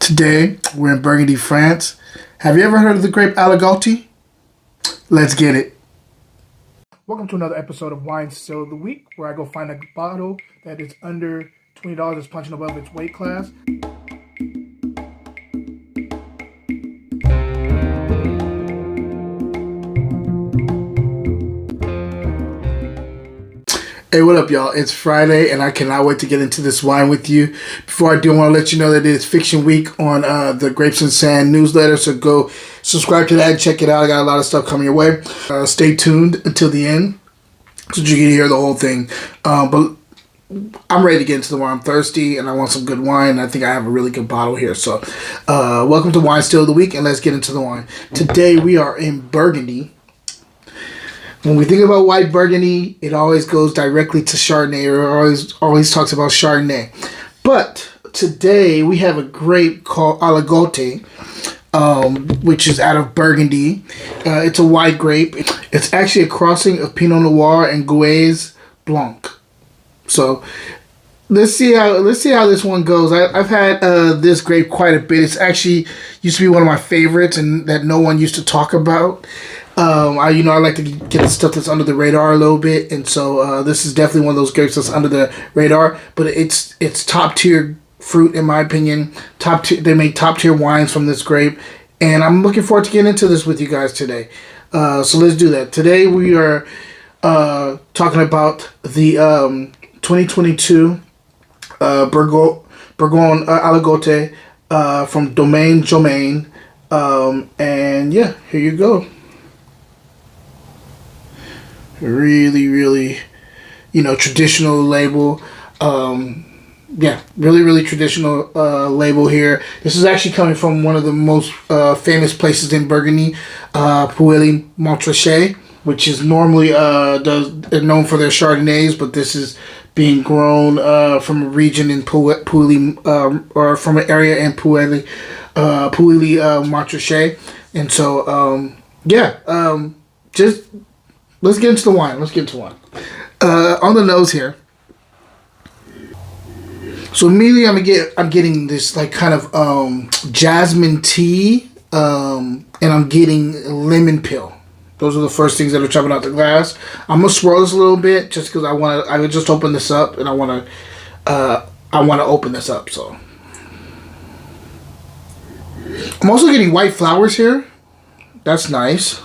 Today, we're in Burgundy, France. Have you ever heard of the grape Aligote? Let's get it. Welcome to another episode of Wine Still of the Week, where I go find a bottle that is under $20 that's punching above its weight class. Hey, what up, y'all? It's Friday, and I cannot wait to get into this wine with you. Before I do, I want to let you know that it is Fiction Week on the Grapes and Sand newsletter, so go subscribe to that and check it out. I got a lot of stuff coming your way. Stay tuned until the end so you can hear the whole thing. But I'm ready to get into the wine. I'm thirsty, and I want some good wine. I think I have a really good bottle here. So welcome to Wine Still of the Week, and let's get into the wine. Today, we are in Burgundy. When we think about white Burgundy, it always goes directly to Chardonnay, or always talks about Chardonnay. But today we have a grape called Aligote, which is out of Burgundy. It's a white grape. It's actually a crossing of Pinot Noir and Gouais Blanc. So let's see how this one goes. I've had this grape quite a bit. It's actually used to be one of my favorites, and that no one used to talk about. I like to get the stuff that's under the radar a little bit, and so this is definitely one of those grapes that's under the radar. But it's top tier fruit in my opinion. They make top tier wines from this grape, and I'm looking forward to getting into this with you guys today. So let's do that. Today we are talking about the 2022 Bourgogne Aligote from Domaine Jomain, and yeah, here you go. Really, traditional label. Really traditional label here. This is actually coming from one of the most famous places in Burgundy, Pouilly-Montrachet, which is normally they're known for their Chardonnays, but this is being grown from a region in Pouilly, or from an area in Pouilly-Montrachet, and so just. Let's get into the wine. On the nose here. So immediately I'm getting this like kind of jasmine tea, and I'm getting lemon peel. Those are the first things that are jumping out the glass. I'm gonna swirl this a little bit just because I would just open this up, and I wanna open this up. So I'm also getting white flowers here. That's nice.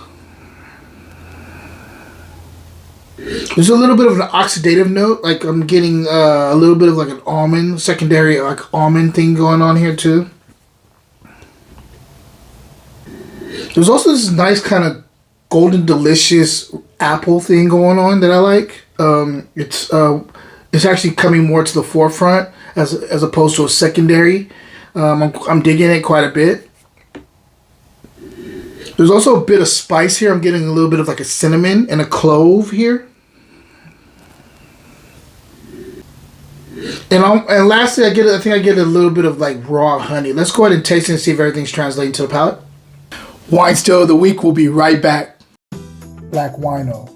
There's a little bit of an oxidative note, like I'm getting a little bit of like an almond, secondary like almond thing going on here too. There's also this nice kind of golden delicious apple thing going on that I like. It's actually coming more to the forefront as opposed to a secondary. I'm digging it quite a bit. There's also a bit of spice here. I'm getting a little bit of like a cinnamon and a clove here. And lastly, I think I get a little bit of like raw honey. Let's go ahead and taste it and see if everything's translating to the palate. Wine Still of the Week will be right back. Black Wino,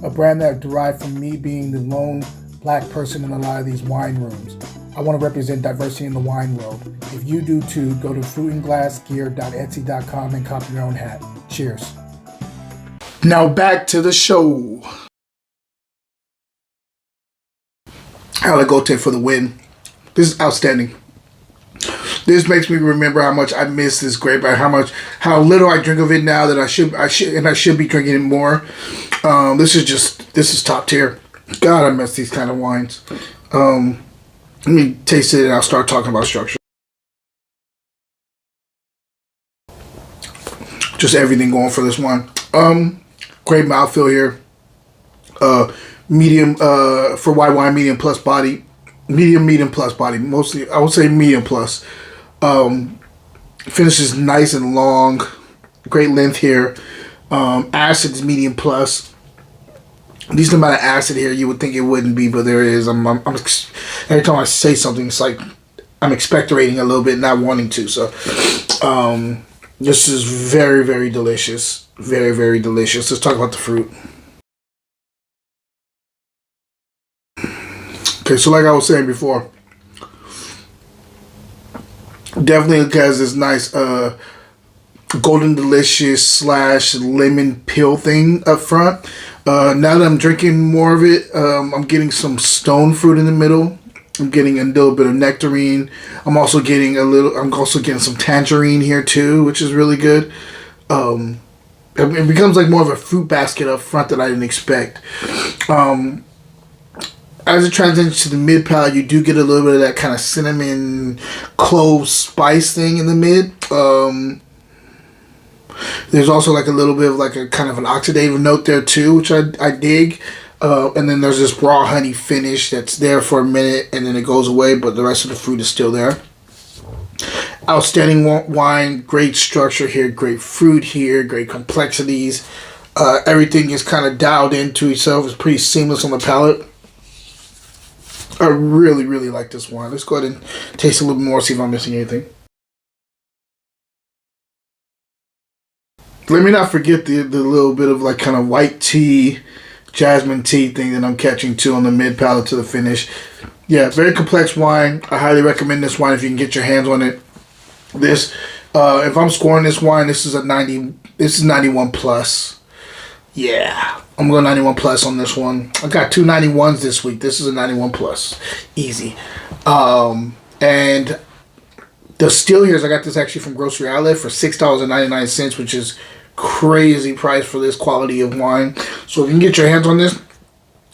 a brand that derived from me being the lone black person in a lot of these wine rooms. I want to represent diversity in the wine world. If you do too, go to fruitandglassgear.etsy.com and copy your own hat. Cheers. Now back to the show. Aligote for the win. This is outstanding. This makes me remember how much I miss this grape, and how little I drink of it now that I should be drinking it more. This is top tier. God, I miss these kind of wines. Let me taste it and I'll start talking about structure. Just everything going for this wine. Great mouthfeel here. Medium for white wine, medium plus body. Medium plus body. Mostly, I would say medium plus. Finish is nice and long. Great length here. Acid is medium plus. Decent amount of acid here. You would think it wouldn't be, but there is. Every time I say something, it's like I'm expectorating a little bit, not wanting to. So, this is very, very delicious. Very, very delicious. Let's talk about the fruit. Okay, so like I was saying before, Definitely has this nice golden delicious slash lemon peel thing up front. Now that I'm drinking more of it, I'm getting some stone fruit in the middle. I'm getting a little bit of nectarine. I'm also getting some tangerine here too, which is really good. It becomes like more of a fruit basket up front that I didn't expect. As it transitions to the mid palate, you do get a little bit of that kind of cinnamon, clove, spice thing in the mid. There's also like a little bit of like a kind of an oxidative note there too, which I dig. And then there's this raw honey finish that's there for a minute and then it goes away, but the rest of the fruit is still there. Outstanding wine, great structure here, great fruit here, great complexities. Everything is kind of dialed into itself. It's pretty seamless on the palate. I really, really like this wine. Let's go ahead and taste a little more, see if I'm missing anything. Let me not forget the little bit of like kind of white tea, jasmine tea thing that I'm catching too on the mid palate to the finish. Yeah, very complex wine. I highly recommend this wine if you can get your hands on it. This, if I'm scoring this wine, this is a 90. This is 91 plus. Yeah, I'm going 91 plus on this one. I got 2 91s this week. This is a 91 plus, easy. And the still here's I got this actually from Grocery Outlet for $6.99, which is crazy price for this quality of wine. So if you can get your hands on this,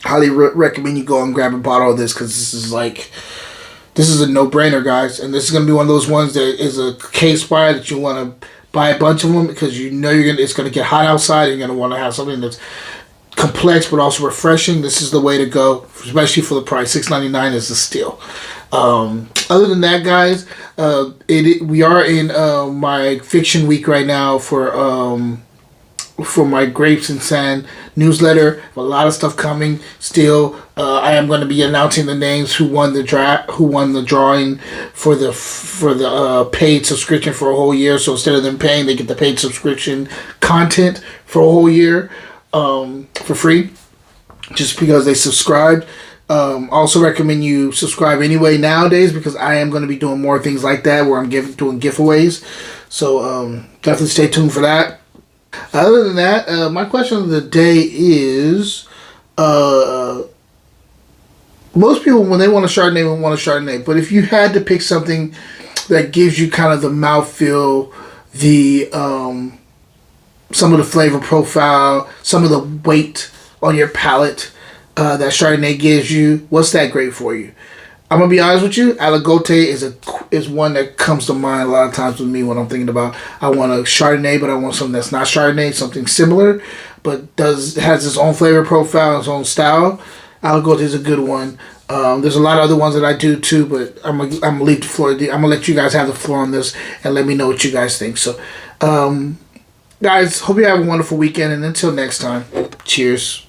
highly recommend you go and grab a bottle of this because this is a no-brainer, guys. And this is gonna be one of those ones that is a case buy that you want to buy a bunch of them because you know it's gonna get hot outside and you're gonna want to have something that's complex but also refreshing. This is the way to go, especially for the price. $6.99 is a steal. Other than that, guys, we are in my fiction week right now for my Grapes and Sand newsletter. A lot of stuff coming still. I am going to be announcing the names who won the drawing for the paid subscription for a whole year. So instead of them paying, they get the paid subscription content for a whole year for free, just because they subscribed. Also recommend you subscribe anyway nowadays because I am going to be doing more things like that where I'm doing giveaways. So definitely stay tuned for that. Other than that, my question of the day is, most people when they want a Chardonnay want a Chardonnay, but if you had to pick something that gives you kind of the mouthfeel, the some of the flavor profile, some of the weight on your palate that Chardonnay gives you, what's that grape for you? I'm gonna be honest with you. Aligote is one that comes to mind a lot of times with me when I'm thinking about I want a Chardonnay, but I want something that's not Chardonnay, something similar, but has its own flavor profile, its own style. Aligote is a good one. There's a lot of other ones that I do too, but I'm gonna leave the floor. I'm gonna let you guys have the floor on this and let me know what you guys think. So, guys, hope you have a wonderful weekend, and until next time, cheers.